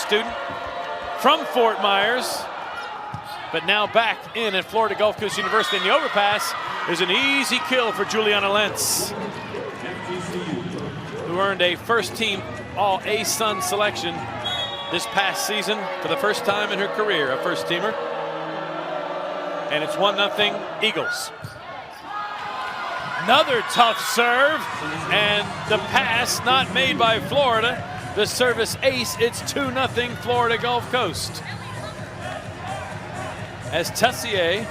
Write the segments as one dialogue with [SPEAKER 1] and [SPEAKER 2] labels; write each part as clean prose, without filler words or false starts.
[SPEAKER 1] student from Fort Myers, but now back in at Florida Gulf Coast University. And the overpass is an easy kill for Juliana Lentz, who earned a first-team All-ASUN selection this past season for the first time in her career, a first-teamer. And it's 1-0 Eagles. Another tough serve, and the pass not made by Florida. The service ace, it's 2-0 Florida Gulf Coast. As Tessier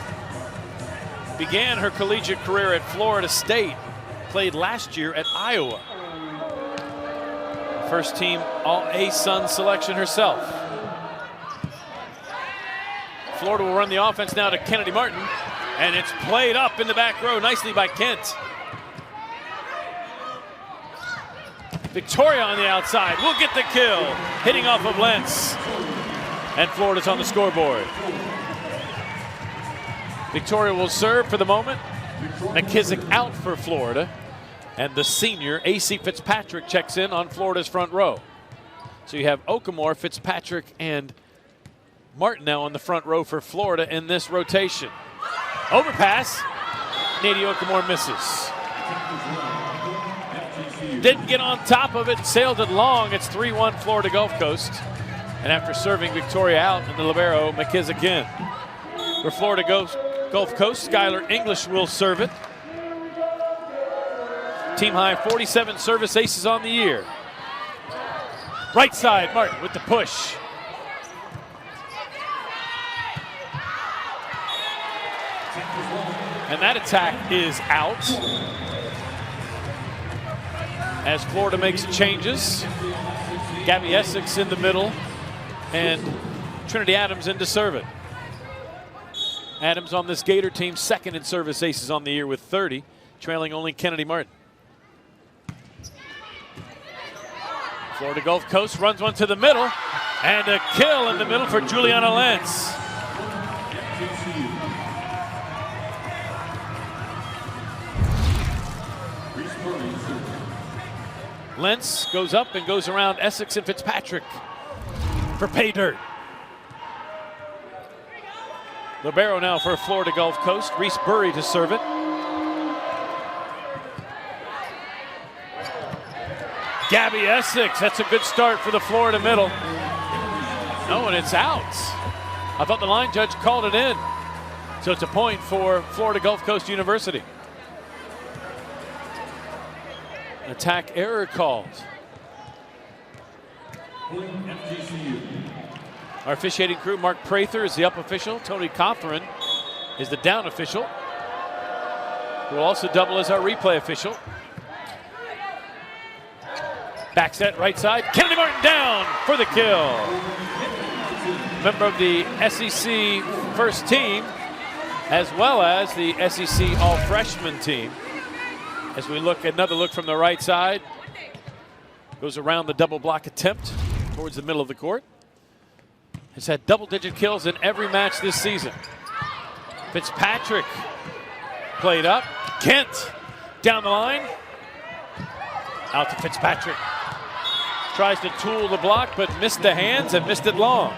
[SPEAKER 1] began her collegiate career at Florida State, played last year at Iowa. First team All-ASUN selection herself. Florida will run the offense now to Kennedy Martin, and it's played up in the back row nicely by Kent. Victoria on the outside will get the kill, hitting off of Lentz. And Florida's on the scoreboard. Victoria will serve for the moment. McKissick out for Florida. And the senior, A.C. Fitzpatrick, checks in on Florida's front row. So you have Okamore, Fitzpatrick, and Martin now on the front row for Florida in this rotation. Overpass. Nadie Okamore misses. Didn't get on top of it, sailed it long. It's 3-1 Florida Gulf Coast. And after serving Victoria out in the libero, McKissick in. For Florida Gulf Coast, Skylar English will serve it. Team high 47 service aces on the year. Right side, Martin with the push. And that attack is out. As Florida makes changes, Gabby Essex in the middle and Trinity Adams in to serve it. Adams on this Gator team, second in service aces on the year with 30, trailing only Kennedy Martin. Florida Gulf Coast runs one to the middle, and a kill in the middle for Juliana Lentz. Lentz goes up and goes around Essex and Fitzpatrick for pay dirt. Libero now for Florida Gulf Coast. Reese Burry to serve it. Gabby Essex, that's a good start for the Florida middle. No, and it's out. I thought the line judge called it in. So it's a point for Florida Gulf Coast University. An attack error called. Our officiating crew, Mark Prather is the up official. Tony Cothran is the down official, who will also double as our replay official. Back set, right side. Kennedy Martin down for the kill. Member of the SEC first team, as well as the SEC all-freshman team. As we look, another look from the right side. Goes around the double block attempt towards the middle of the court. Has had double-digit kills in every match this season. Fitzpatrick played up. Kent down the line. Out to Fitzpatrick. Tries to tool the block, but missed the hands and missed it long.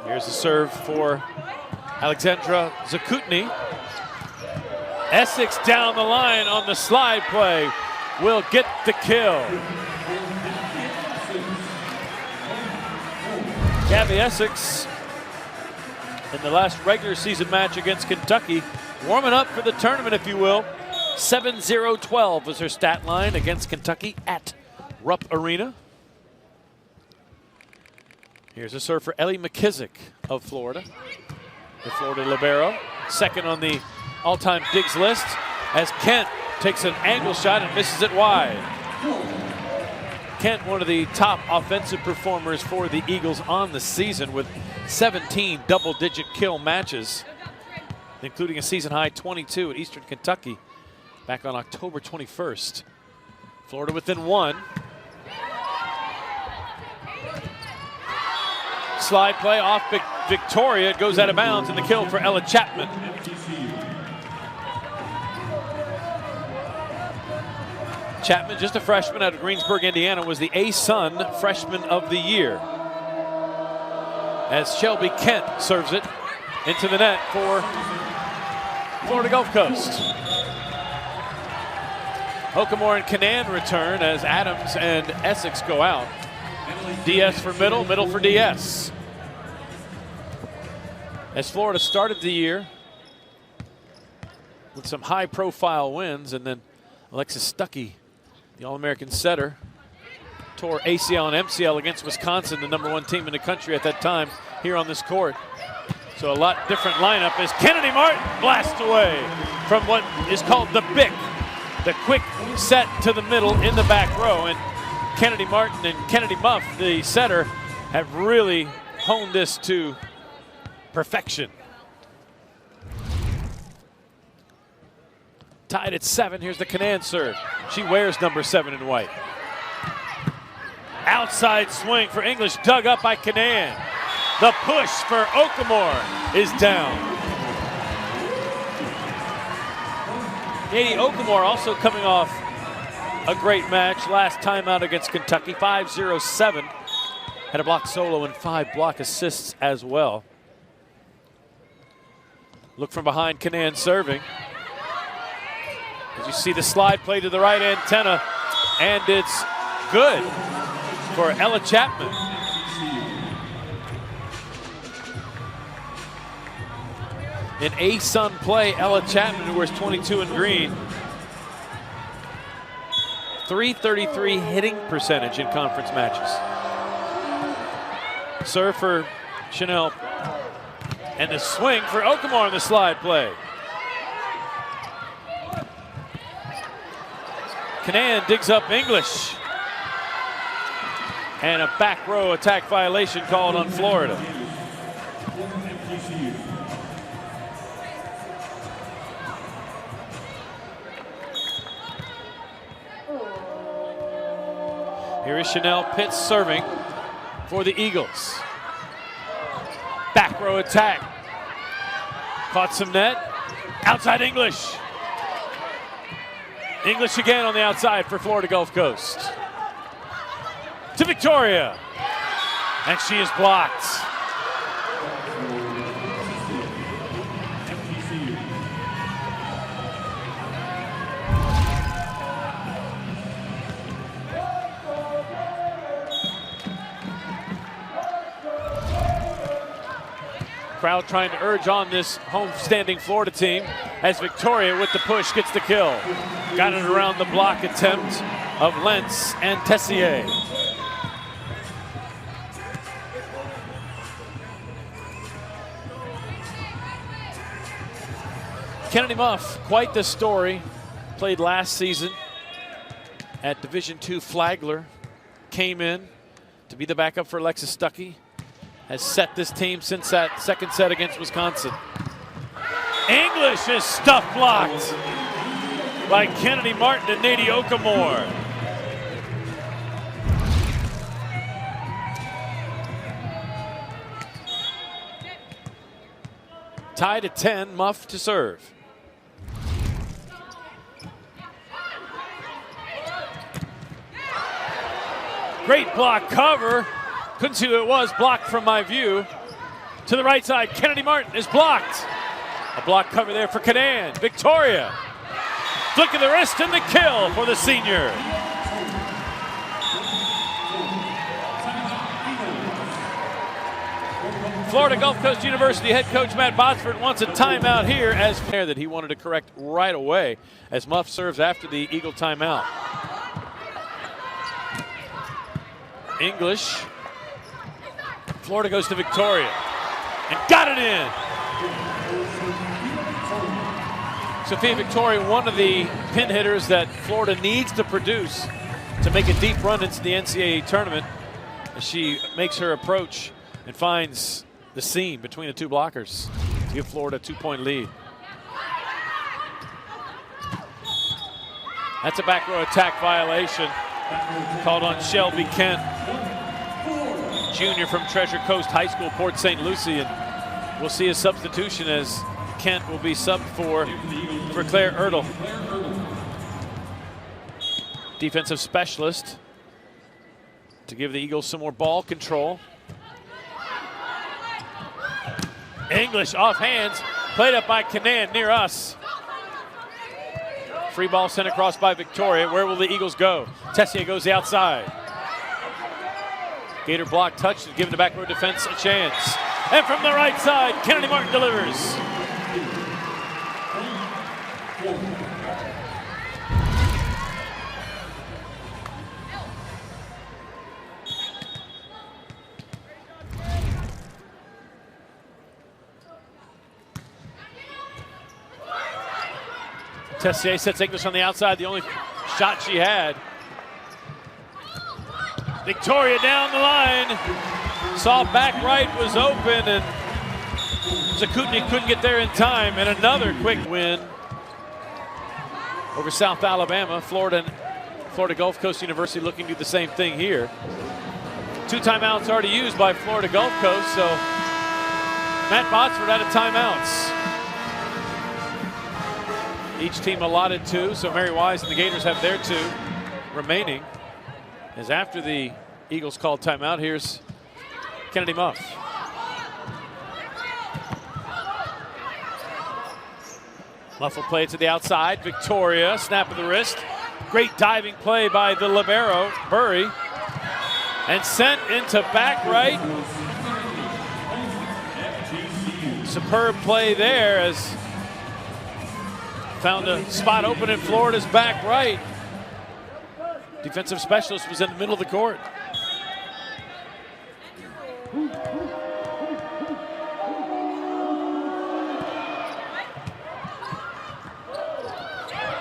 [SPEAKER 1] Here's a serve for Alexandra Zakutny. Essex down the line on the slide play will get the kill. Gabby Essex in the last regular season match against Kentucky, warming up for the tournament, if you will. 7-0-12 was her stat line against Kentucky at Rupp Arena. Here's a serve for Ellie McKissick of Florida. The Florida libero, second on the all-time digs list, as Kent takes an angle shot and misses it wide. Kent, one of the top offensive performers for the Eagles on the season with 17 double-digit kill matches, including a season-high 22 at Eastern Kentucky back on October 21st. Florida within one. Slide play off Victoria. It goes out of bounds, and the kill for Ella Chapman. Chapman, just a freshman out of Greensburg, Indiana, was the ASUN Freshman of the Year. As Shelby Kent serves it into the net for Florida Gulf Coast. Okamore and Canaan return as Adams and Essex go out. DS for middle, middle for DS. As Florida started the year with some high-profile wins, and then Alexis Stuckey, the All-American setter, tore ACL and MCL against Wisconsin, the #1 team in the country at that time, here on this court. So a lot different lineup as Kennedy Martin blasts away from what is called the BIC, the quick set to the middle in the back row. And Kennedy Martin and Kennedy Muff, the setter, have really honed this to perfection. Tied at 7, here's the Canaan serve. She wears number 7 in white. Outside swing for English, dug up by Canaan. The push for Okamore is down. Katie Okamore also coming off a great match last time out against Kentucky, 5-0-7. Had a block solo and 5 block assists as well. Look from behind, Canaan serving. As you see the slide play to the right antenna, and it's good for Ella Chapman. In ASUN play, Ella Chapman, who wears 22 in green, .333 hitting percentage in conference matches. Serve for Chanel, and the swing for Okamore on the slide play. Canaan digs up English. And a back row attack violation called on Florida. Here is Chanel Pitts serving for the Eagles. Back row attack. Caught some net. Outside English. English again on the outside for Florida Gulf Coast. To Victoria. And she is blocked. Crowd trying to urge on this home-standing Florida team as Victoria with the push gets the kill. Got it around the block attempt of Lentz and Tessier. Kennedy Muff, quite the story. Played last season at Division II Flagler. Came in to be the backup for Alexis Stuckey. Has set this team since that second set against Wisconsin. English is stuff blocked by Kennedy Martin and Nady Okamore. Tied at 10, Muff to serve. Great block cover. Couldn't see who it was, blocked from my view. To the right side, Kennedy Martin is blocked. A block cover there for Canaan. Victoria. Flick of the wrist and the kill for the senior. Florida Gulf Coast University head coach Matt Botsford wants a timeout here as that he wanted to correct right away as Muff serves after the Eagle timeout. English. Florida goes to Victoria and got it in. Sophia Victoria, one of the pin hitters that Florida needs to produce to make a deep run into the NCAA tournament. As she makes her approach and finds the seam between the two blockers to give Florida a 2-point lead. That's a back row attack violation called on Shelby Kent. junior from Treasure Coast High School, Port St. Lucie, and we'll see a substitution as Kent will be subbed for Claire Ertl. Defensive specialist to give the Eagles some more ball control. English off hands, played up by Canaan near us. Free ball sent across by Victoria. Where will the Eagles go? Tessier goes the outside. Gator block touch, giving the back row defense a chance. And from the right side, Kennedy Martin delivers. Tessier sets English on the outside, the only shot she had. Victoria down the line. Saw back right was open, and Zakutny couldn't get there in time. And another quick win over South Alabama. Florida Gulf Coast University looking to do the same thing here. 2 timeouts already used by Florida Gulf Coast, so Matt Botsford out of timeouts. Each team allotted 2, so Mary Wise and the Gators have their 2 remaining. As after the Eagles called timeout, here's Kennedy Muff. Muff will play it to the outside. Victoria, snap of the wrist. Great diving play by the libero, Burry. And sent into back right. Superb play there as found a spot open in Florida's back right. Defensive specialist was in the middle of the court.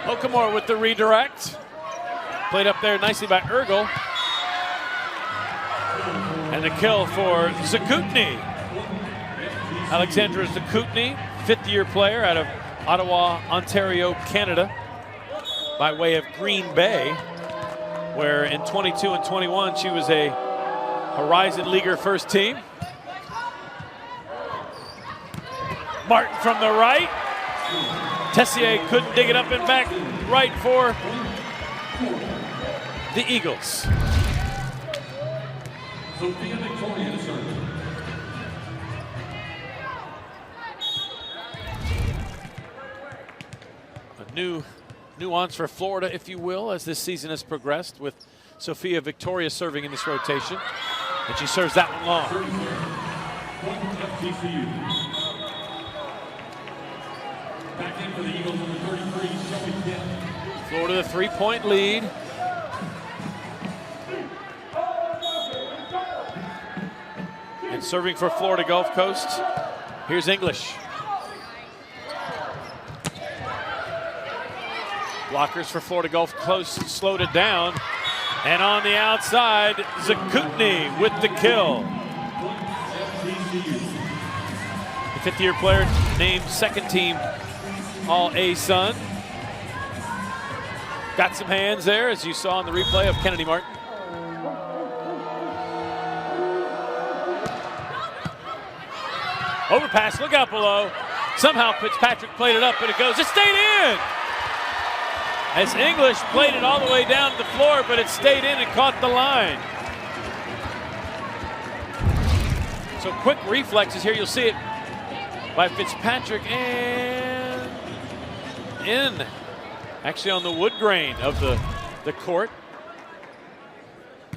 [SPEAKER 1] Okamore with the redirect. Played up there nicely by Ergel. And the kill for Zakutny. Alexandra Zakutny, 5th-year player out of Ottawa, Ontario, Canada, by way of Green Bay, where in 22 and 21 she was a Horizon Leaguer first team. Martin from the right. Tessier couldn't dig it up and back right for the Eagles.
[SPEAKER 2] Sophia Victoria to serve.
[SPEAKER 1] A new nuance for Florida, if you will, as this season has progressed, with Sophia Victoria serving in this rotation. And she serves that one long.
[SPEAKER 2] Back in for the Eagles on the 33, Shelby Kent.
[SPEAKER 1] Florida the 3-point lead. And serving for Florida Gulf Coast, here's English. Blockers for Florida Gulf Coast slowed it down. And on the outside, Zakutny with the kill. The 5th-year player named 2nd team All-A-Sun. Got some hands there, as you saw in the replay of Kennedy Martin. Overpass, look out below. Somehow Fitzpatrick played it up, but it goes. It stayed in! As English played it all the way down to the floor, but it stayed in and caught the line. So quick reflexes here. You'll see it by Fitzpatrick and in. Actually on the wood grain of the court.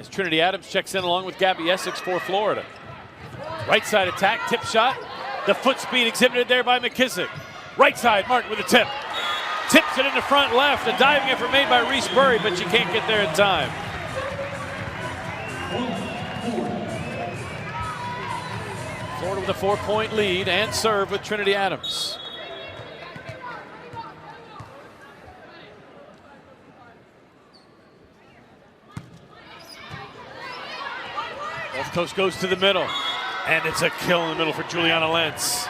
[SPEAKER 1] As Trinity Adams checks in along with Gabby Essex for Florida. Right side attack, tip shot. The foot speed exhibited there by McKissick. Right side, Martin with a tip. Tips it in the front left. A diving effort made by Reese Burry, but she can't get there in time. Florida with a 4-point lead and serve with Trinity Adams. Gulf Coast goes to the middle, and it's a kill in the middle for Juliana Lentz.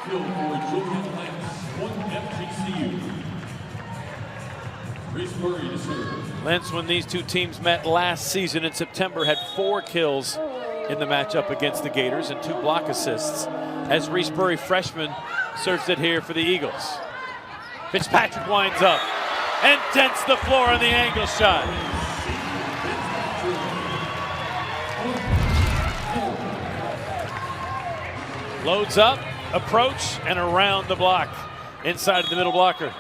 [SPEAKER 2] Kill for Juliana Lentz, 1 FGCU. Reese Burry to serve.
[SPEAKER 1] Lentz, when these two teams met last season in September, had 4 kills in the matchup against the Gators and 2 block assists as Reesbury, freshman, serves it here for the Eagles. Fitzpatrick winds up and dents the floor on the angle shot. Loads up, approach, and around the block inside of the middle blocker.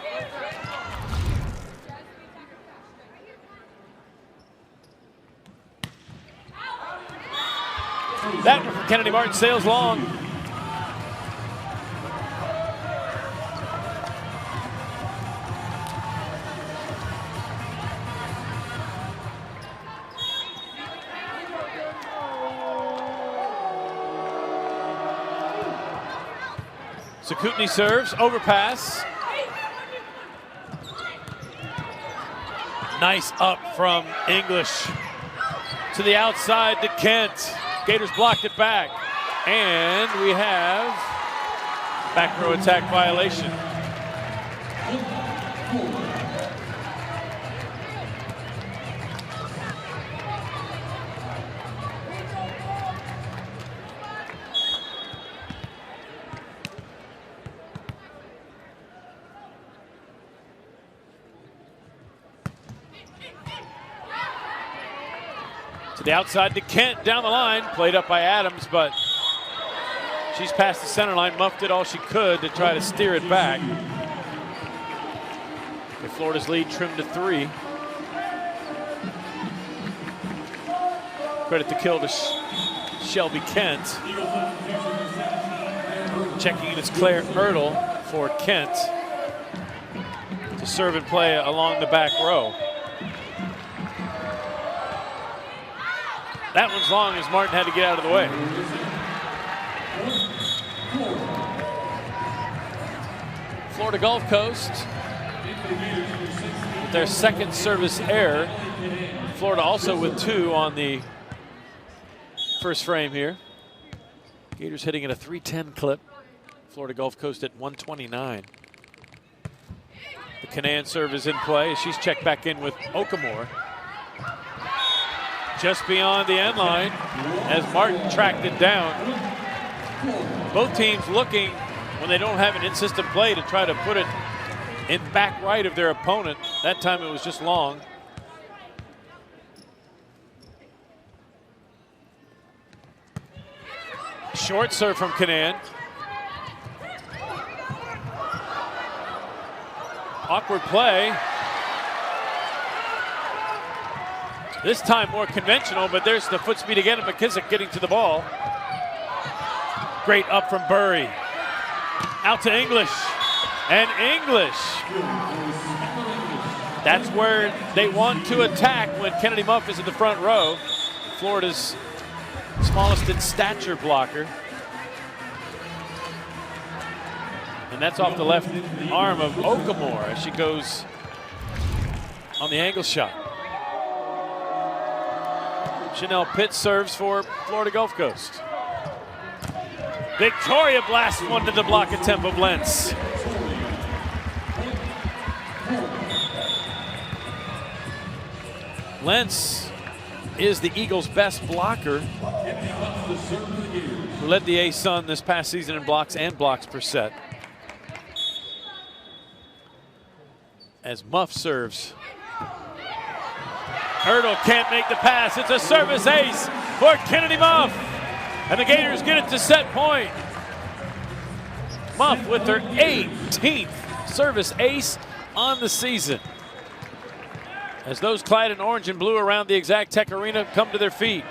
[SPEAKER 1] That one from Kennedy Martin sails long. Sakutny serves, overpass. Nice up from English to the outside to Kent. Gators blocked it back. And we have back row attack violation. To the outside to Kent, down the line, played up by Adams, but she's past the center line. Muff did all she could to try to steer it back. With Florida's lead trimmed to 3. Credit the kill to Shelby Kent. Checking in is Claire Ertl for Kent to serve and play along the back row. That one's long as Martin had to get out of the way. Florida Gulf Coast with their second service error. Florida also with 2 on the first frame here. Gators hitting at a 310 clip. Florida Gulf Coast at 129. The Canaan serve is in play. She's checked back in with Okamore. Just beyond the end line as Martin tracked it down. Both teams looking, when they don't have an in-system play, to try to put it in back right of their opponent. That time it was just long. Short serve from Canaan. Awkward play. This time more conventional, but there's the foot speed again of McKissick getting to the ball. Great up from Burry. Out to English. And English. That's where they want to attack when Kennedy Muff is in the front row. Florida's smallest in stature blocker. And that's off the left arm of Okamore as she goes on the angle shot. Chanel Pitts serves for Florida Gulf Coast. Victoria blasts one to the block attempt of Lentz. Lentz is the Eagles' best blocker, who led the A-Sun this past season in blocks and blocks per set. As Muff serves. Ertl can't make the pass. It's a service ace for Kennedy Muff. And the Gators get it to set point. Muff with their 18th service ace on the season. As those clad in orange and blue around the Exact Tech Arena come to their feet.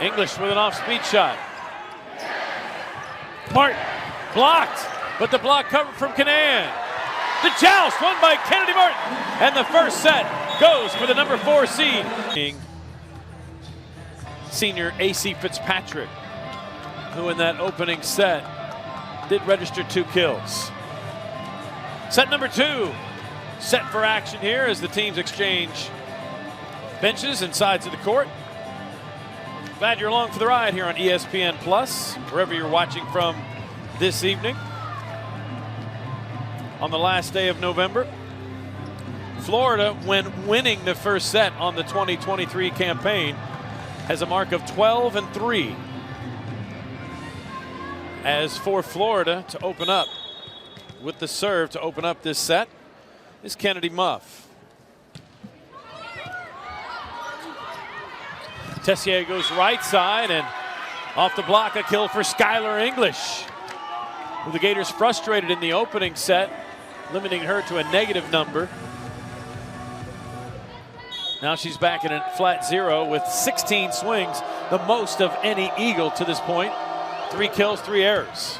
[SPEAKER 1] English with an off-speed shot. Martin blocked, but the block covered from Canaan. The joust won by Kennedy Martin, and the first set goes for the number 4 seed. Senior AC Fitzpatrick, who in that opening set did register 2 kills. Set number 2, set for action here as the teams exchange benches and sides of the court. Glad you're along for the ride here on ESPN Plus, wherever you're watching from this evening. On the last day of November, Florida, when winning the first set on the 2023 campaign, has a mark of 12-3. As for Florida to open up with the serve to open up this set is Kennedy Muff. Tessier goes right side, and off the block, a kill for Skylar English. With the Gators frustrated in the opening set, limiting her to a negative number. Now she's back in a flat 0 with 16 swings, the most of any Eagle to this point. 3 kills, 3 errors.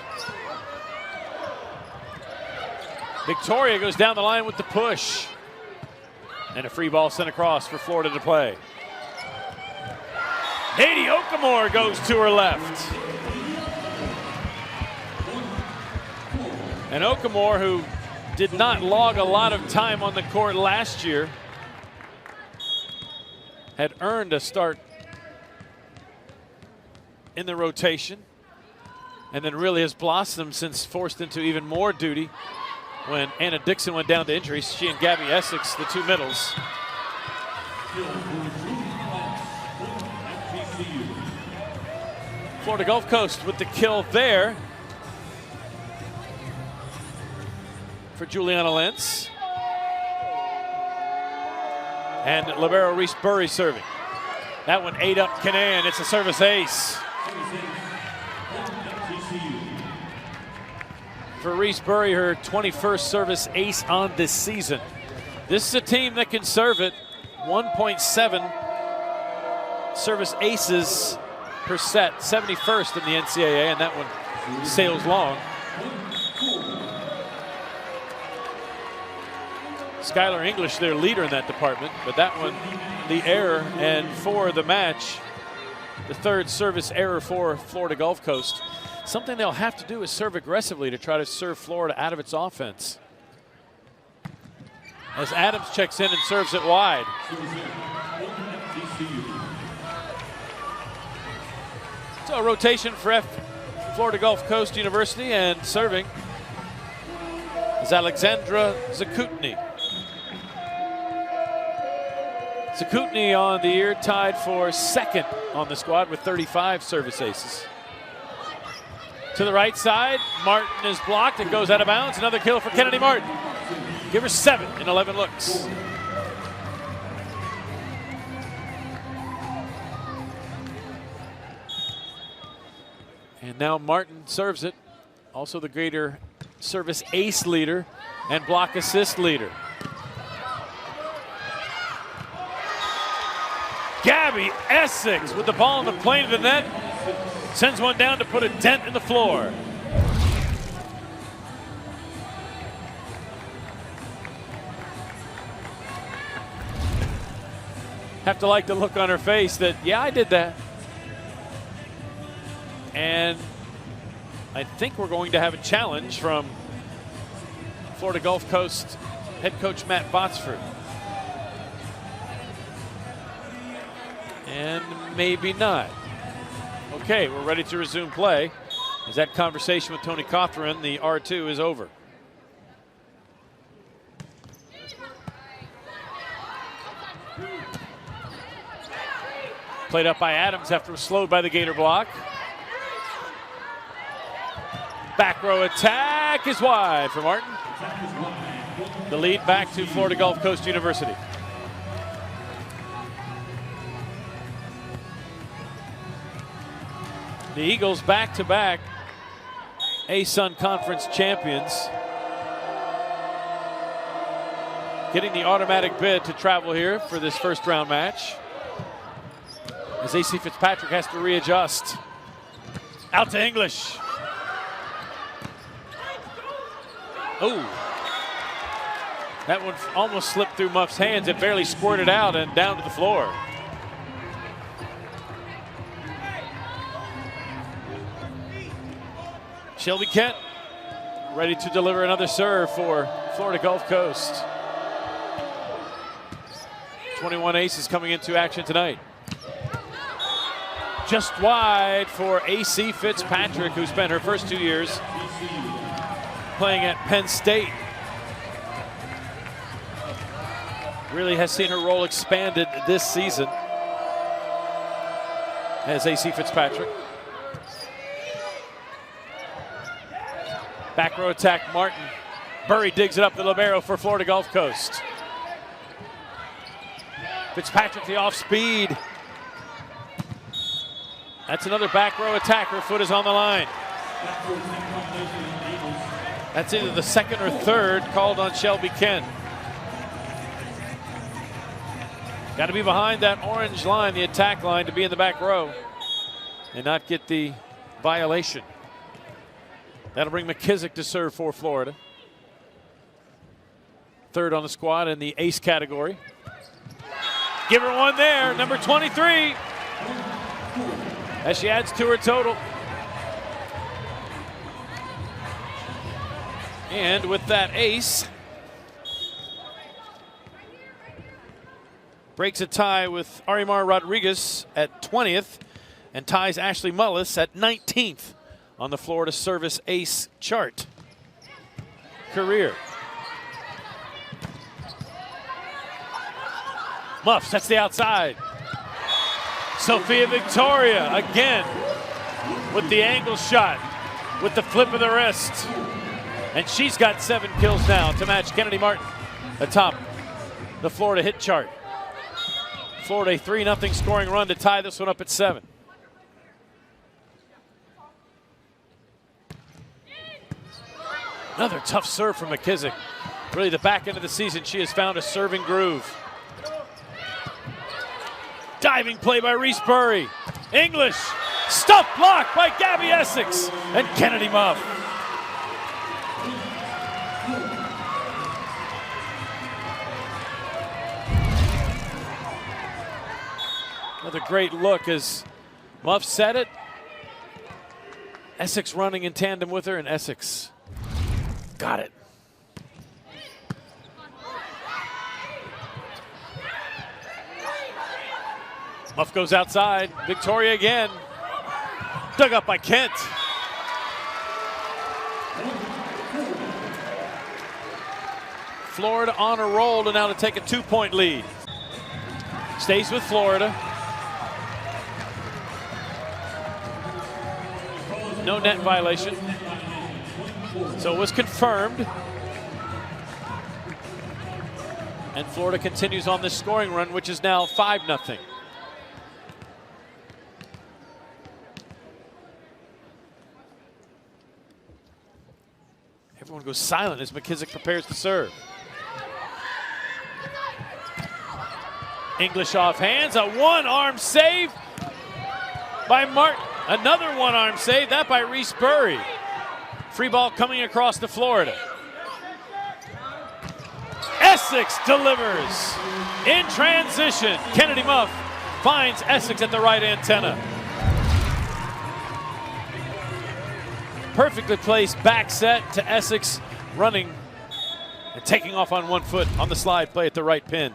[SPEAKER 1] Victoria goes down the line with the push. And a free ball sent across for Florida to play. Haiti Okamore goes to her left. And Okamore, who did not log a lot of time on the court last year, had earned a start in the rotation, and then really has blossomed since forced into even more duty when Anna Dixon went down to injury. She and Gabby Essex, the 2 middles. Florida Gulf Coast with the kill there for Juliana Lentz. And libero Reese Burry serving. That one ate up Canaan. It's a service ace. For Reese Burry, her 21st service ace on this season. This is a team that can serve it. 1.7 service aces per set. 71st in the NCAA, and that one sails long. Skylar English, their leader in that department, but that one, the error, and for the match, the 3rd service error for Florida Gulf Coast. Something they'll have to do is serve aggressively to try to serve Florida out of its offense. As Adams checks in and serves it wide. So a rotation for Florida Gulf Coast University, and serving is Alexandra Zakutny. Zakutny on the year, tied for 2nd on the squad with 35 service aces. To the right side, Martin is blocked. It goes out of bounds. Another kill for Kennedy Martin. Give her 7 in 11 looks. And now Martin serves it. Also the greater service ace leader and block assist leader. Gabby Essex with the ball in the plane of the net. Sends one down to put a dent in the floor. Have to like the look on her face that, yeah, I did that. And I think we're going to have a challenge from Florida Gulf Coast head coach Matt Botsford. And maybe not. Okay, we're ready to resume play. As that conversation with Tony Cawthron, the R2, is over. Played up by Adams after it was slowed by the Gator block. Back row attack is wide for Martin. The lead back to Florida Gulf Coast University. The Eagles back-to-back ASUN Conference champions, getting the automatic bid to travel here for this first round match. As AC Fitzpatrick has to readjust. Out to English. Oh, that one almost slipped through Muff's hands. It barely squirted out and down to the floor. Shelby Kent ready to deliver another serve for Florida Gulf Coast. 21 aces coming into action tonight. Just wide for AC Fitzpatrick, who spent her first 2 years playing at Penn State. really has seen her role expanded this season as AC Fitzpatrick. Back row attack, Martin. Burry digs it up the libero for Florida Gulf Coast. Fitzpatrick the off speed. That's another back row attack. Her foot is on the line. That's either the second or third called on Shelby Kent. Got to be behind that orange line, the attack line, to be in the back row and not get the violation. That'll bring McKissick to serve for Florida. Third on the squad in the ace category. Give her one there, number 23. As she adds to her total. And with that ace, breaks a tie with Arimar Rodriguez at 20th and ties Ashley Mullis at 19th on the Florida service ace chart. Career. Muff sets the outside. Sophia Victoria again with the angle shot, with the flip of the wrist. And she's got 7 kills now to match Kennedy Martin atop the Florida hit chart. Florida a 3-0 scoring run to tie this one up at 7. Another tough serve from McKissick. Really the back end of the season, she has found a serving groove. Diving play by Reese Burry. English, stuff block by Gabby Essex and Kennedy Muff. Another great look as Muff set it. Essex running in tandem with her, and Essex got it. Muff goes outside. Victoria again. Dug up by Kent. Florida on a roll to now to take a 2-point lead. Stays with Florida. No net violation. So it was confirmed. And Florida continues on this scoring run, which is now 5-0. Everyone goes silent as McKissick prepares to serve. English off hands, a one-arm save by Martin. Another one-arm save, that by Reese Burry. Free ball coming across to Florida. Essex delivers in transition. Kennedy Muff finds Essex at the right antenna. Perfectly placed back set to Essex, running and taking off on one foot on the slide play at the right pin.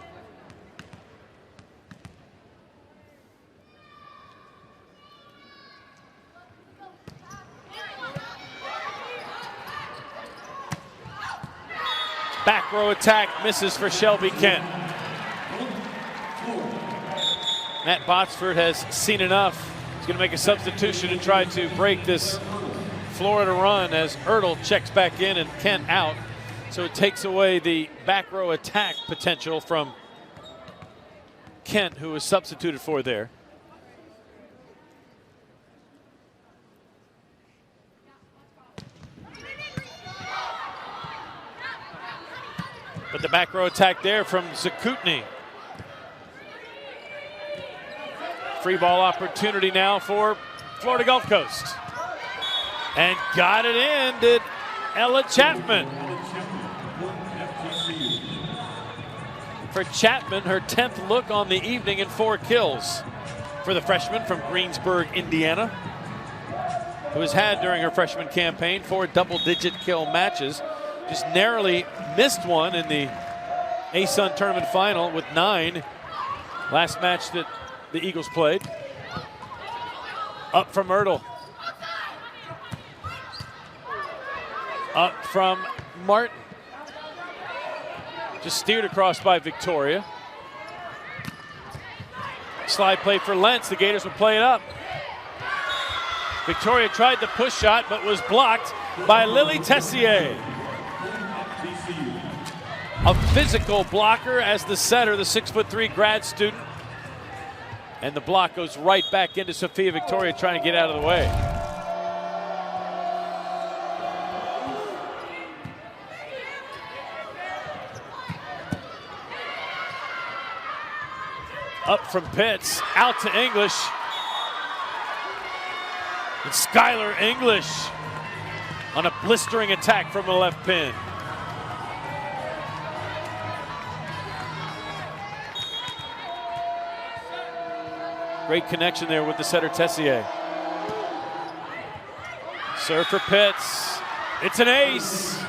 [SPEAKER 1] Back row attack misses for Shelby Kent. Matt Botsford has seen enough. He's going to make a substitution and try to break this Florida run as Ertl checks back in and Kent out. So it takes away the back row attack potential from Kent, who was substituted for there. But the back row attack there from Zakutny. Free ball opportunity now for Florida Gulf Coast. And got it in, did Ella Chapman. For Chapman, her 10th look on the evening and 4 kills for the freshman from Greensburg, Indiana, who has had during her freshman campaign 4 double-digit kill matches. Just narrowly missed one in the ASUN tournament final with 9 last match that the Eagles played. Up from Ertl. Up from Martin. Just steered across by Victoria. Slide play for Lentz. The Gators will play it up. Victoria tried the push shot, but was blocked by Lily Tessier. A physical blocker as the setter, the 6'3" grad student. And the block goes right back into Sophia Victoria trying to get out of the way. Up from Pitts, out to English. And Skylar English on a blistering attack from the left pin. Great connection there with the setter Tessier. Serve for Pitts. It's an ace.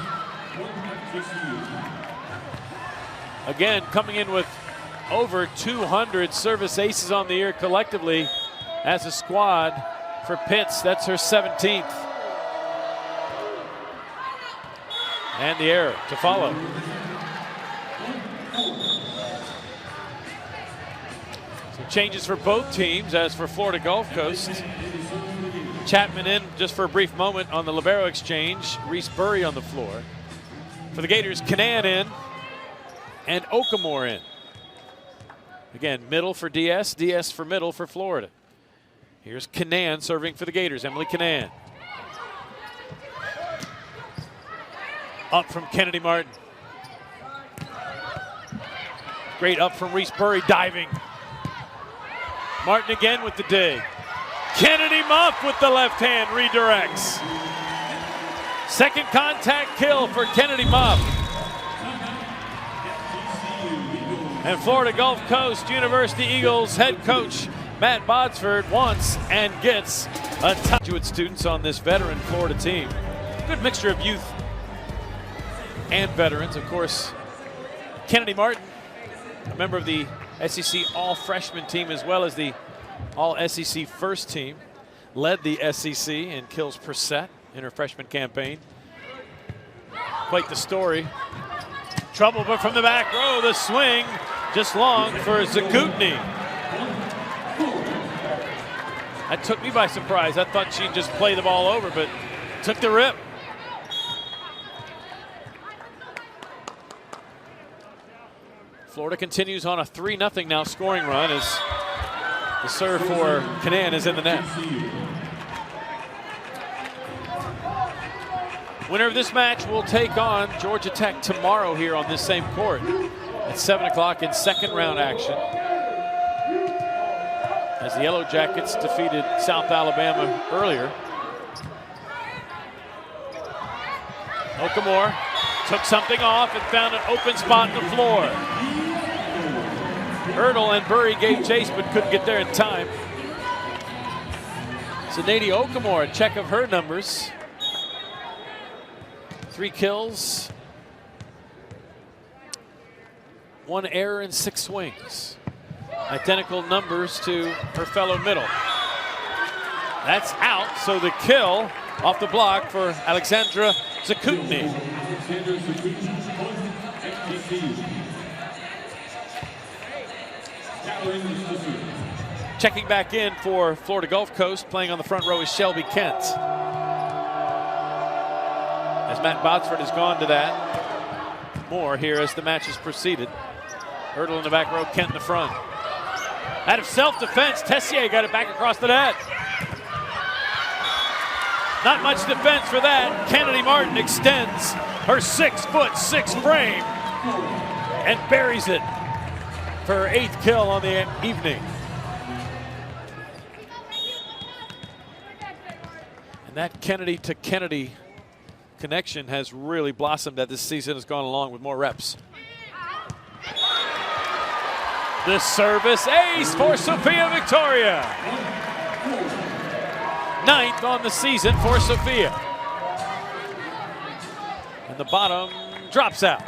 [SPEAKER 1] Again, coming in with over 200 service aces on the year collectively as a squad for Pitts. That's her 17th. And the error to follow. Some changes for both teams. As for Florida Gulf Coast, Chapman in just for a brief moment on the libero exchange. Reese Burry on the floor. For the Gators, Canan in and Okamore in. Again, middle for DS, DS for middle for Florida. Here's Canan serving for the Gators, Emily Canan. Up from Kennedy Martin. Great up from Reese Burry, diving. Martin again with the dig. Kennedy Muff with the left hand, redirects. Second contact kill for Kennedy Muff. And Florida Gulf Coast University Eagles head coach Matt Bodsford wants and gets a graduate students on this veteran Florida team. Good mixture of youth and veterans. Of course, Kennedy Martin, a member of the SEC all-freshman team as well as the all-SEC first team, led the SEC in kills per set in her freshman campaign. Quite the story. Trouble, but from the back row, the swing just long for Zakutny. That took me by surprise. I thought she'd just play the ball over, but took the rip. Florida continues on a 3-0 now scoring run as the serve for Canan is in the net. Winner of this match will take on Georgia Tech tomorrow here on this same court at 7 o'clock in second round action, as the Yellow Jackets defeated South Alabama earlier. Okamore took something off and found an open spot in the floor. Hurdle and Burry gave chase but couldn't get there in time. So Nadie Okamore, a check of her numbers. 3 kills, 1 error and 6 swings. Identical numbers to her fellow middle. That's out, so the kill off the block for Alexandra Zakutny. Checking back in for Florida Gulf Coast, playing on the front row is Shelby Kent. As Matt Botsford has gone to that. More here as the match has proceeded. Hurdle in the back row, Kent in the front. Out of self-defense, Tessier got it back across the net. Not much defense for that. Kennedy Martin extends her 6'6" frame and buries it for her 8th kill on the evening. And that Kennedy to Kennedy connection has really blossomed as this season has gone along with more reps. The service ace for Sophia Victoria. 9th on the season for Sophia. And the bottom drops out.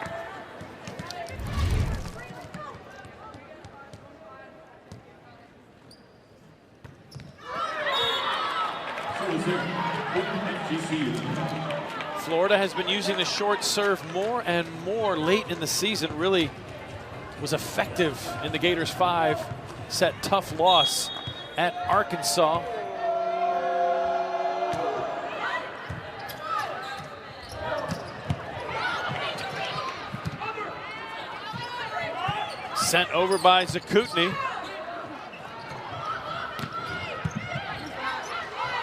[SPEAKER 1] Florida has been using the short serve more and more late in the season. Really was effective in the Gators' 5-set tough loss at Arkansas. Sent over by Zakutny.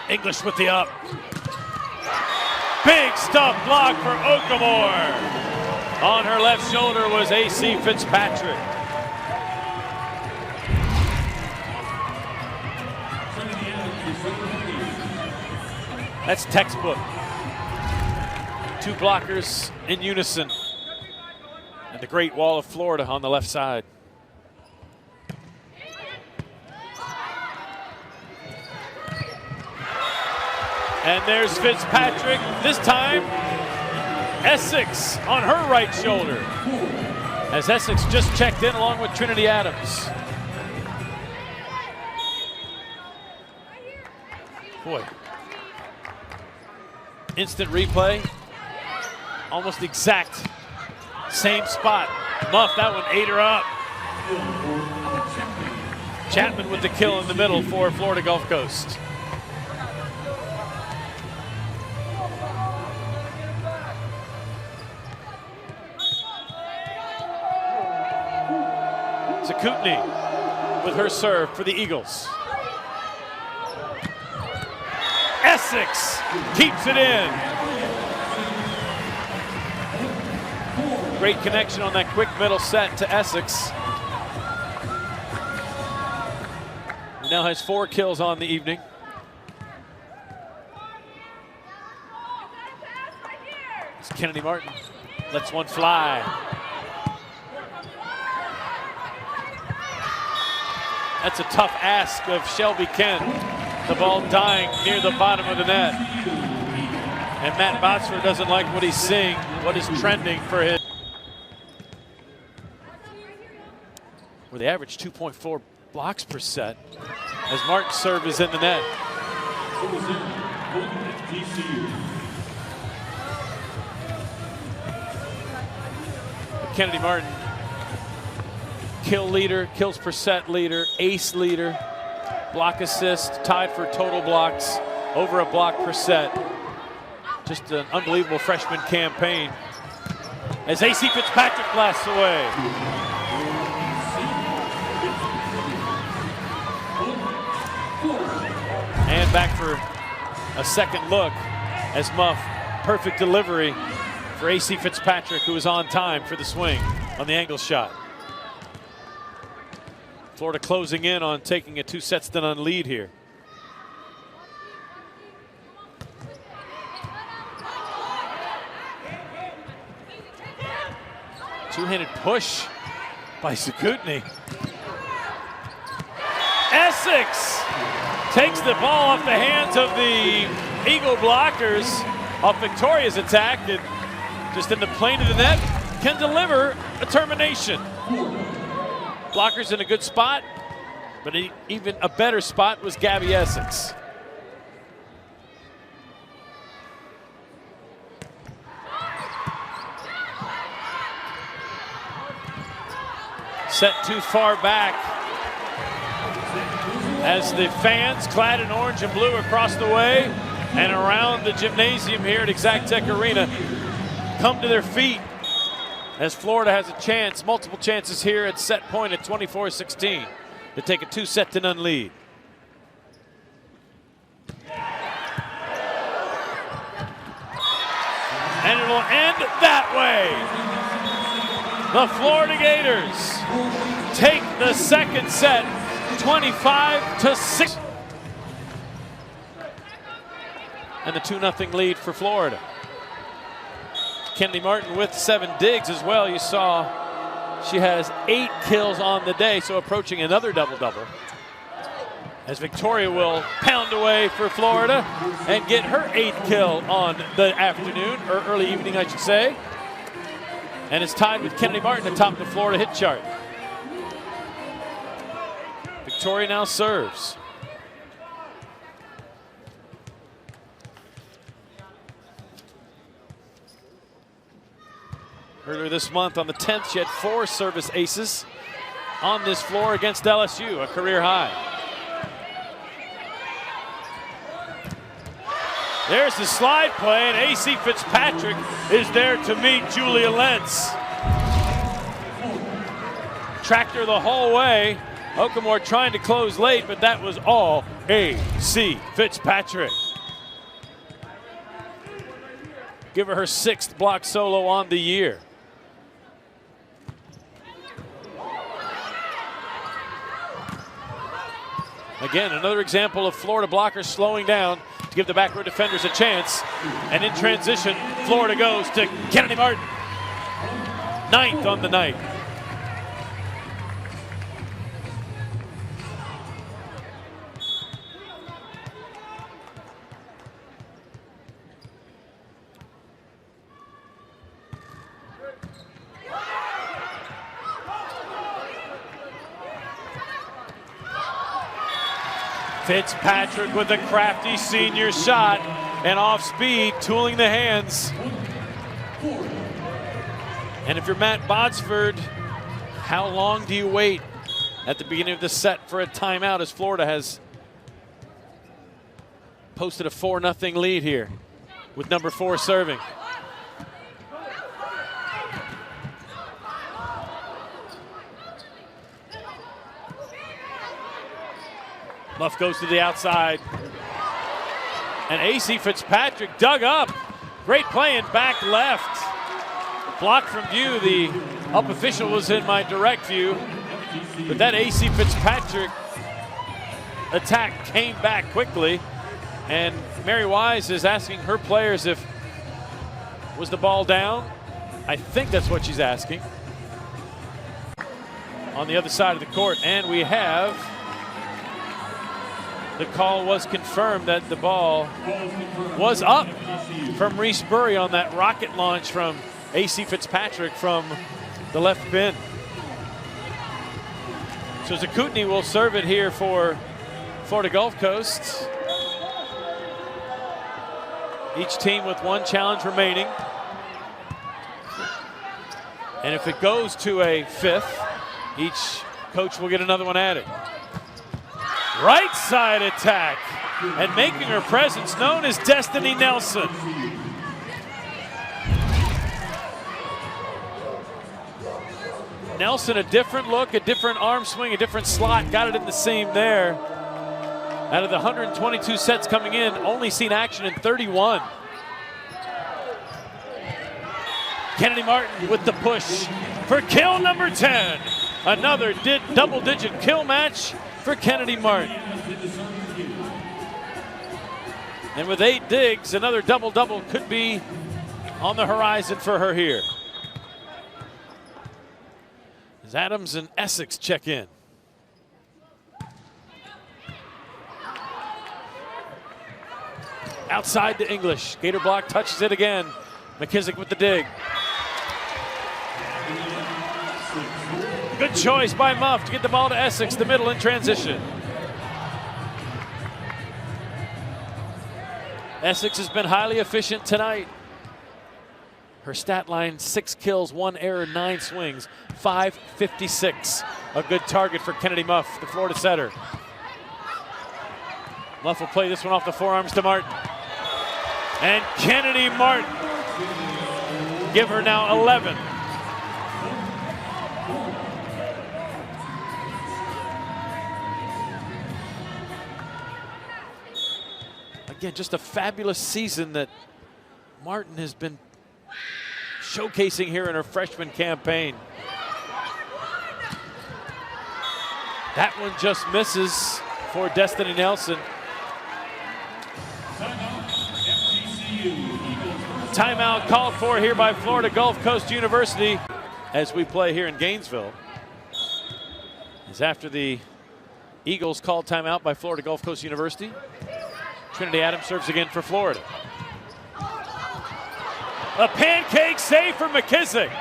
[SPEAKER 1] English with the up. Big stuff block for Okamore. On her left shoulder was A.C. Fitzpatrick. That's textbook. Two blockers in unison. And the Great Wall of Florida on the left side. And there's Fitzpatrick, this time Essex on her right shoulder, as Essex just checked in along with Trinity Adams. Boy, instant replay, almost exact same spot. Muff, that one ate her up. Chapman with the kill in the middle for Florida Gulf Coast. Zakutny with her serve for the Eagles. Essex keeps it in. Great connection on that quick middle set to Essex. He now has 4 kills on the evening. It's Kennedy Martin. Lets one fly. That's a tough ask of Shelby Kent. The ball dying near the bottom of the net. And Matt Botsford doesn't like what he's seeing, what is trending for his. Where they average 2.4 blocks per set as Martin's serve is in the net. Kennedy Martin, kill leader, kills per set leader, ace leader, block assist, tied for total blocks, over a block per set. Just an unbelievable freshman campaign as A.C. Fitzpatrick blasts away. And back for a second look as Muff, perfect delivery for A.C. Fitzpatrick, who was on time for the swing on the angle shot. Florida closing in on taking a 2-sets-to-none lead here. Two-handed push by Zakutny. Essex takes the ball off the hands of the Eagle blockers off Victoria's attack, and just in the plane of the net can deliver a termination. Blockers in a good spot, but even a better spot was Gabby Essex. Set too far back as the fans clad in orange and blue across the way and around the gymnasium here at Exactech Arena come to their feet as Florida has a chance, multiple chances here at set point at 24-16 to take a 2-set-to-none lead. And it will end that way. The Florida Gators take the second set 25-6. And the 2-0 lead for Florida. Kennedy Martin with 7 digs as well. You saw she has 8 kills on the day, so approaching another double-double. As Victoria will pound away for Florida and get her 8th kill on the afternoon, or early evening, I should say. And it's tied with Kennedy Martin atop the Florida hit chart. Victoria now serves. Earlier this month on the 10th, she had 4 service aces on this floor against LSU, a career high. There's the slide play, and AC Fitzpatrick is there to meet Julia Lentz. Tracked her the whole way. Okamore trying to close late, but that was all AC Fitzpatrick. Give her 6th block solo on the year. Again, another example of Florida blockers slowing down to give the back row defenders a chance. And in transition, Florida goes to Kennedy Martin. 9th on the night. Fitzpatrick with a crafty senior shot and off speed, tooling the hands. And if you're Matt Botsford, how long do you wait at the beginning of the set for a timeout, as Florida has posted a 4-0 lead here with number 4 serving? Muff goes to the outside. And AC Fitzpatrick dug up. Great play in back left. Blocked from view. The up official was in my direct view. But that AC Fitzpatrick attack came back quickly. And Mary Wise is asking her players if, was the ball down? I think that's what she's asking. On the other side of the court. And we have, the call was confirmed that the ball was up from Reese Burry on that rocket launch from AC Fitzpatrick from the left bin. So Zakutny will serve it here for Florida Gulf Coast. Each team with 1 challenge remaining. And if it goes to a 5th, each coach will get another one added. Right side attack, and making her presence known as Destiny Nelson. Nelson, a different look, a different arm swing, a different slot, got it in the seam there. Out of the 122 sets coming in, only seen action in 31. Kennedy Martin with the push for kill number 10. Another double-digit kill match for Kennedy Martin. And with 8 digs, another double-double could be on the horizon for her here. As Adams and Essex check in. Outside to English. Gator block touches it again. McKissick with the dig. Good choice by Muff to get the ball to Essex, the middle in transition. Essex has been highly efficient tonight. Her stat line, 6 kills, 1 error, 9 swings, 556. A good target for Kennedy Muff, the Florida setter. Muff will play this one off the forearms to Martin. And Kennedy Martin, give her now 11. Again, just a fabulous season that Martin has been showcasing here in her freshman campaign. That one just misses for Destiny Nelson. Timeout called for here by Florida Gulf Coast University as we play here in Gainesville. As after the Eagles called timeout by Florida Gulf Coast University, Trinity Adams serves again for Florida. A pancake save for McKissick.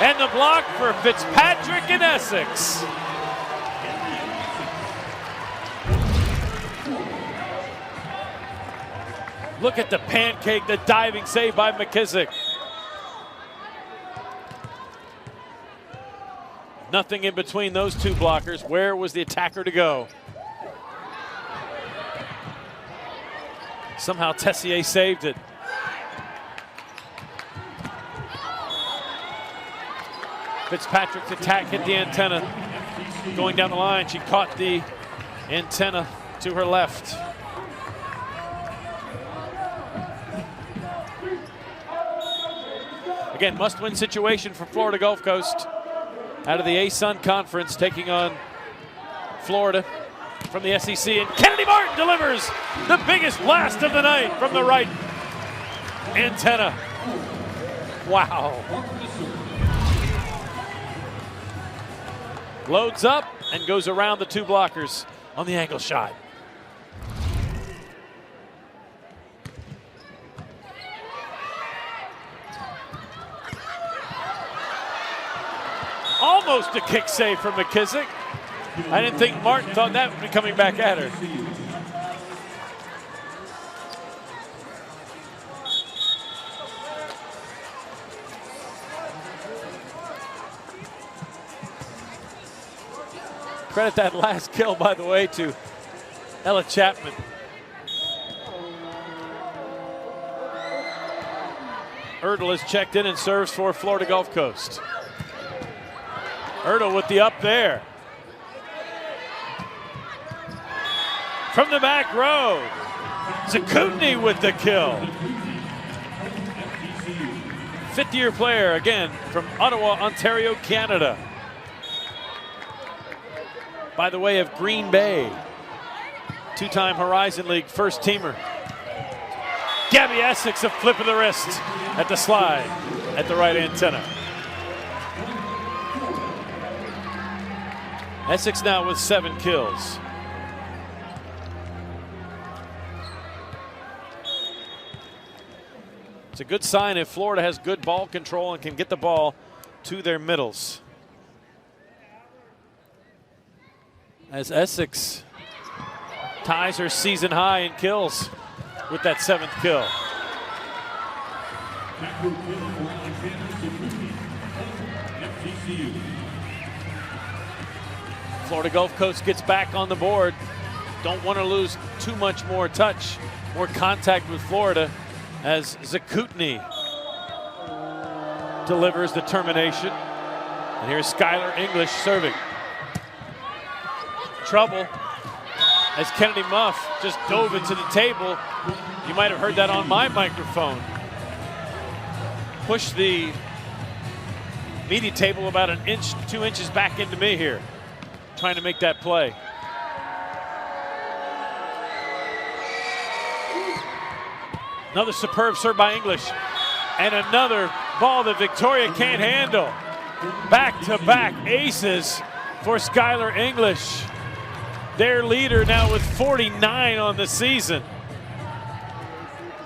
[SPEAKER 1] And the block for Fitzpatrick and Essex. Look at the pancake, the diving save by McKissick. Nothing in between those two blockers. Where was the attacker to go? Somehow Tessier saved it. Fitzpatrick's attack hit the antenna. Going down the line, she caught the antenna to her left. Again, must-win situation for Florida Gulf Coast. Out of the A-Sun Conference, taking on Florida from the SEC. And Kennedy Martin delivers the biggest blast of the night from the right antenna. Wow. Loads up and goes around the two blockers on the angle shot. Almost a kick save from McKissick. I didn't think Martin thought that would be coming back at her. Credit that last kill, by the way, to Ella Chapman. Ertl is checked in and serves for Florida Gulf Coast. Ertl with the up there. From the back row, Zakutny with the kill. Fifth-year player, again, from Ottawa, Ontario, Canada. By the way of Green Bay, two-time Horizon League first-teamer. Gabby Essex, a flip of the wrist at the slide at the right antenna. Essex now with 7 kills. It's a good sign if Florida has good ball control and can get the ball to their middles. As Essex ties her season high in kills with that 7th kill. Florida Gulf Coast gets back on the board. Don't want to lose too much more touch, more contact with Florida as Zakutny delivers the termination. And here's Skylar English serving. Trouble as Kennedy Muff just dove into the table. You might have heard that on my microphone. Pushed the media table about 1 inch, 2 inches back into me here, trying to make that play. Another superb serve by English. And another ball that Victoria can't handle. Back-to-back aces for Skylar English. Their leader now with 49 on the season.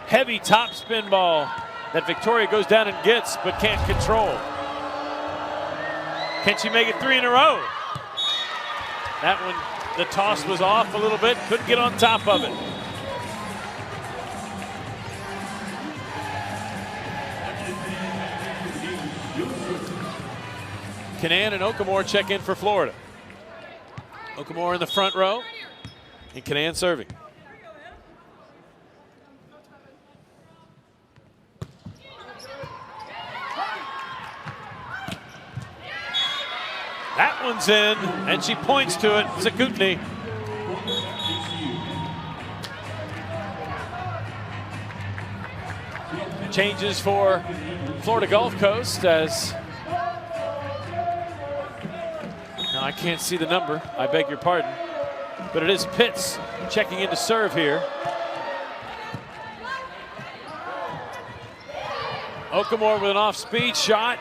[SPEAKER 1] Heavy top spin ball that Victoria goes down and gets but can't control. Can she make it 3 in a row? That one, the toss was off a little bit, couldn't get on top of it. Canaan and Okamore check in for Florida. Okamore in the front row, and Canaan serving. That one's in, and she points to it, Zakutny. Changes for Florida Gulf Coast as now I can't see the number, I beg your pardon, but it is Pitts checking in to serve here. Okamore with an off-speed shot.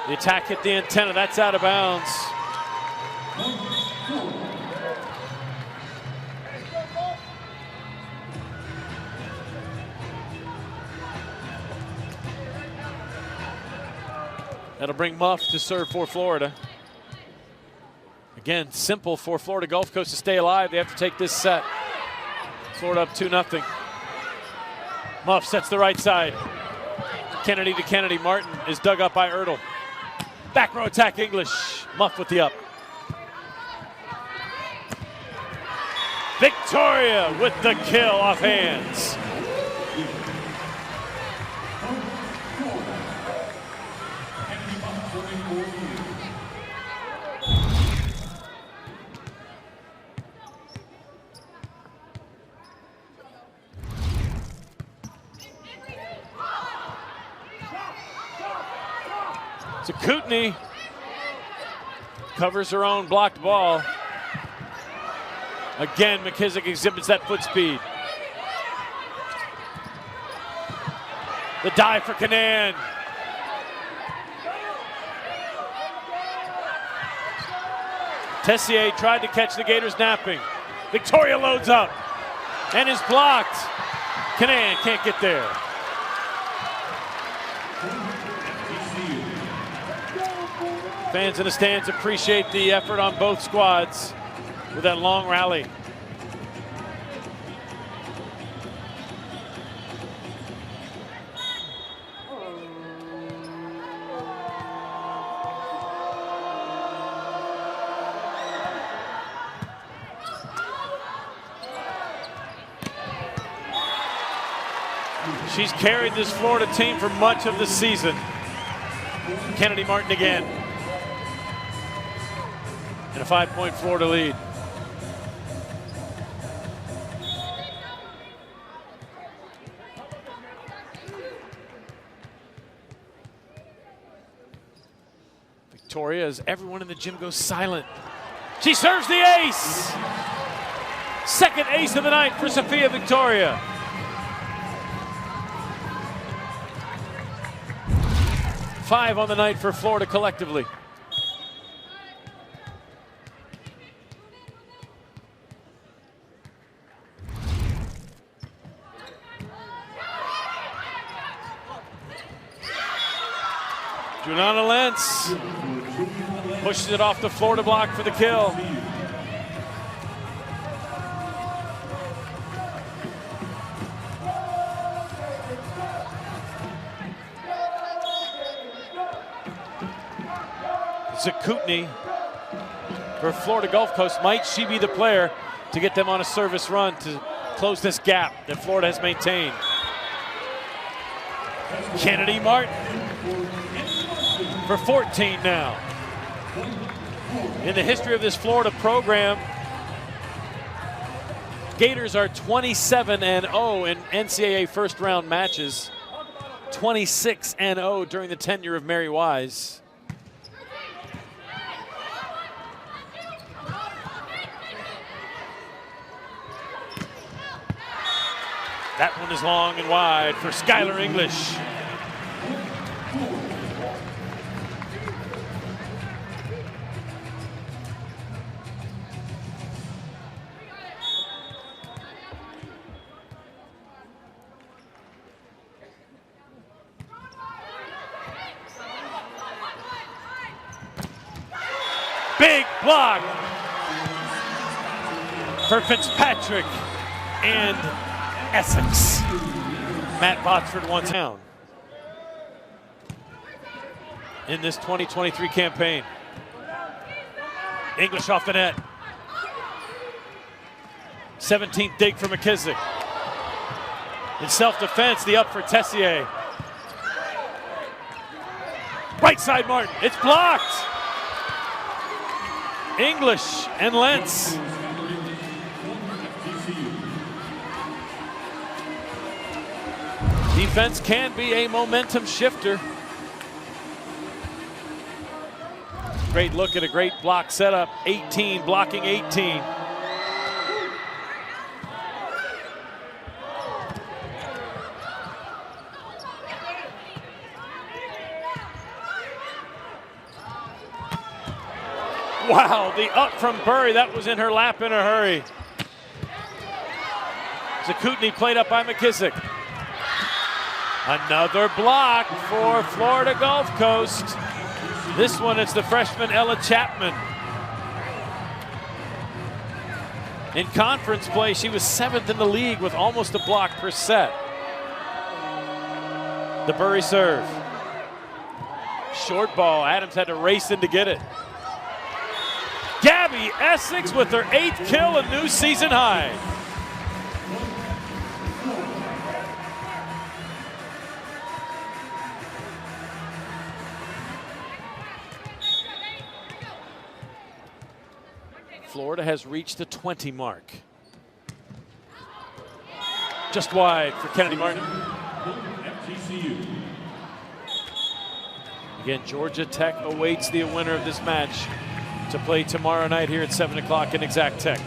[SPEAKER 1] The attack hit the antenna, that's out of bounds. That'll bring Muff to serve for Florida. Again, simple for Florida Gulf Coast to stay alive. They have to take this set. Florida up 2-0. Muff sets the right side. Kennedy to Kennedy. Martin is dug up by Ertl. Back row attack English. Muff with the up. Victoria with the kill off hands. So Kootenai covers her own blocked ball. Again, McKissick exhibits that foot speed. The dive for Canaan. Tessier tried to catch the Gators napping. Victoria loads up and is blocked. Canaan can't get there. Fans in the stands appreciate the effort on both squads with that long rally. She's carried this Florida team for much of the season. Kennedy Martin again. And a 5-point Florida lead. Victoria, as everyone in the gym goes silent. She serves the ace. Second ace of the night for Sophia Victoria. Five on the night for Florida collectively. Junana Lentz pushes it off the Florida block for the kill. Kootenai for Florida Gulf Coast. Might she be the player to get them on a service run to close this gap that Florida has maintained? Kennedy Martin for 14 now. In the history of this Florida program, Gators are 27-0 in NCAA first round matches, 26-0 during the tenure of Mary Wise. That one is long and wide for Skylar English. Big block for Fitzpatrick and Essex. Matt Botsford once down in this 2023 campaign. English off the net. 17th dig for McKissick. In self-defense, the up for Tessier. Right side Martin, it's blocked. English and Lentz. Defense can be a momentum shifter. Great look at a great block setup. 18, blocking 18. Wow, the up from Burry, that was in her lap in a hurry. Kootenai played up by McKissick. Another block for Florida Gulf Coast. This one, it's the freshman Ella Chapman. In conference play, she was 7th in the league with almost a block per set. The Bury serve. Short ball. Adams had to race in to get it. Gabby Essex with her 8th kill, a new season high. Florida has reached the 20 mark. Just wide for Kennedy Martin. Again, Georgia Tech awaits the winner of this match to play tomorrow night here at 7 o'clock in Exact Tech.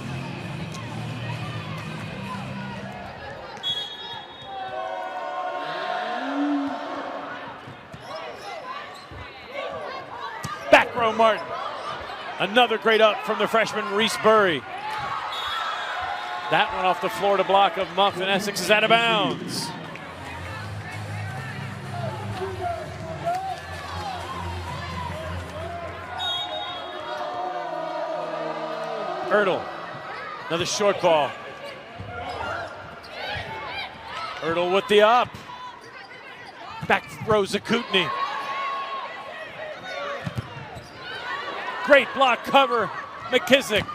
[SPEAKER 1] Back row Martin. Another great up from the freshman Reese Bury. That one off the Florida block of Muff, and Essex is out of bounds. Ertl, another short ball. Ertl with the up. Back throws Zakutny. Great block cover, McKissick.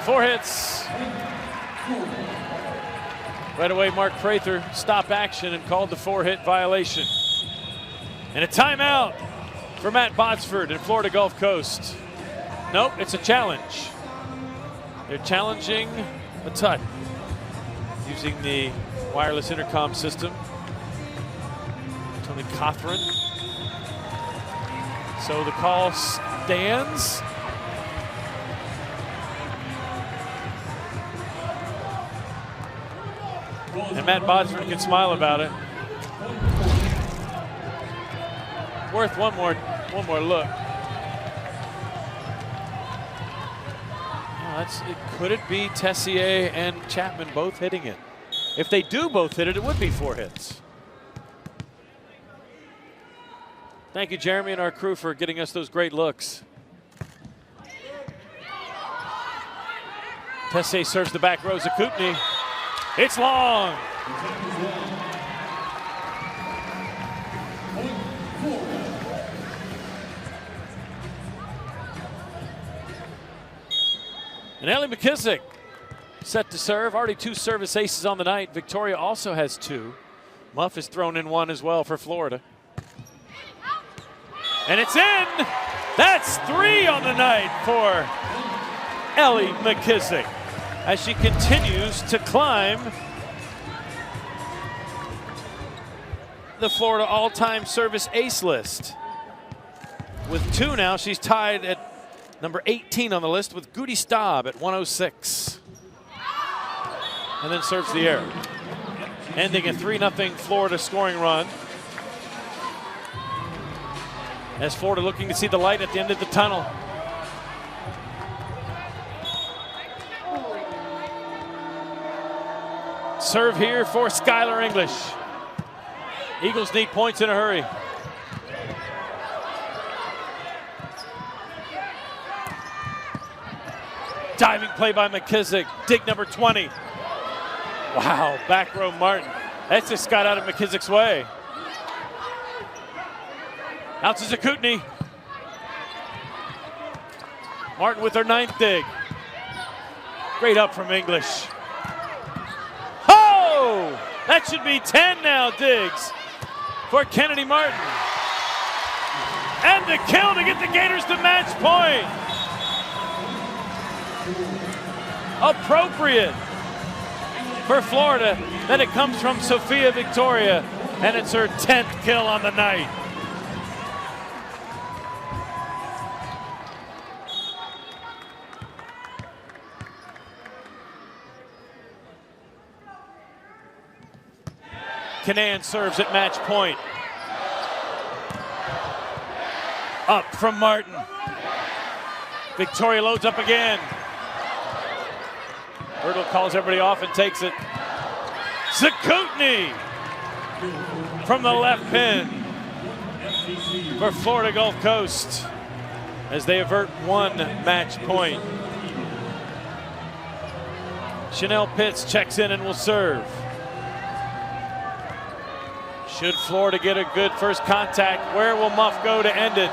[SPEAKER 1] Four hits. Right away, Mark Prather stopped action and called the 4-hit violation. And a timeout for Matt Botsford in Florida Gulf Coast. Nope, it's a challenge. They're challenging a tut using the wireless intercom system. Tony Cothran. So the call stands. And Matt Botsford can smile about it. Worth one more look. Could it be Tessier and Chapman both hitting it? If they do both hit it, it would be 4 hits. Thank you, Jeremy, and our crew for getting us those great looks. Tessier serves the back row, Zakutny. It's long. And Ellie McKissick set to serve. Already 2 service aces on the night. Victoria also has 2. Muff has thrown in 1 as well for Florida. And it's in. That's 3 on the night for Ellie McKissick as she continues to climb the Florida all-time service ace list. With 2 now, she's tied at number 18 on the list with Goody Staub at 106. And then serves the air. Ending a 3-0 Florida scoring run. As Florida looking to see the light at the end of the tunnel. Serve here for Skylar English. Eagles need points in a hurry. Diving play by McKissick. Dig number 20. Wow, back row Martin. That just got out of McKissick's way. Out to Zakutny. Martin with her 9th dig. Great up from English. Oh! That should be 10 now digs for Kennedy Martin. And the kill to get the Gators to match point. Appropriate for Florida. Then it comes from Sophia Victoria, and it's her 10th kill on the night. Canaan serves at match point. Up from Martin. Victoria loads up again. Ertl calls everybody off and takes it. Zakutny from the left pin. for Florida Gulf Coast as they avert one match point. Chanel Pitts checks in and will serve. Should Florida get a good first contact, where will Muff go to end it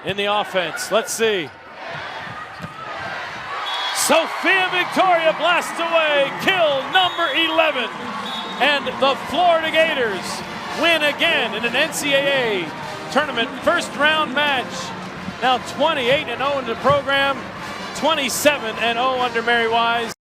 [SPEAKER 1] in the offense? Let's see. Sophia Victoria blasts away, kill number 11. And the Florida Gators win again in an NCAA tournament first round match. Now 28-0 in the program, 27-0 under Mary Wise.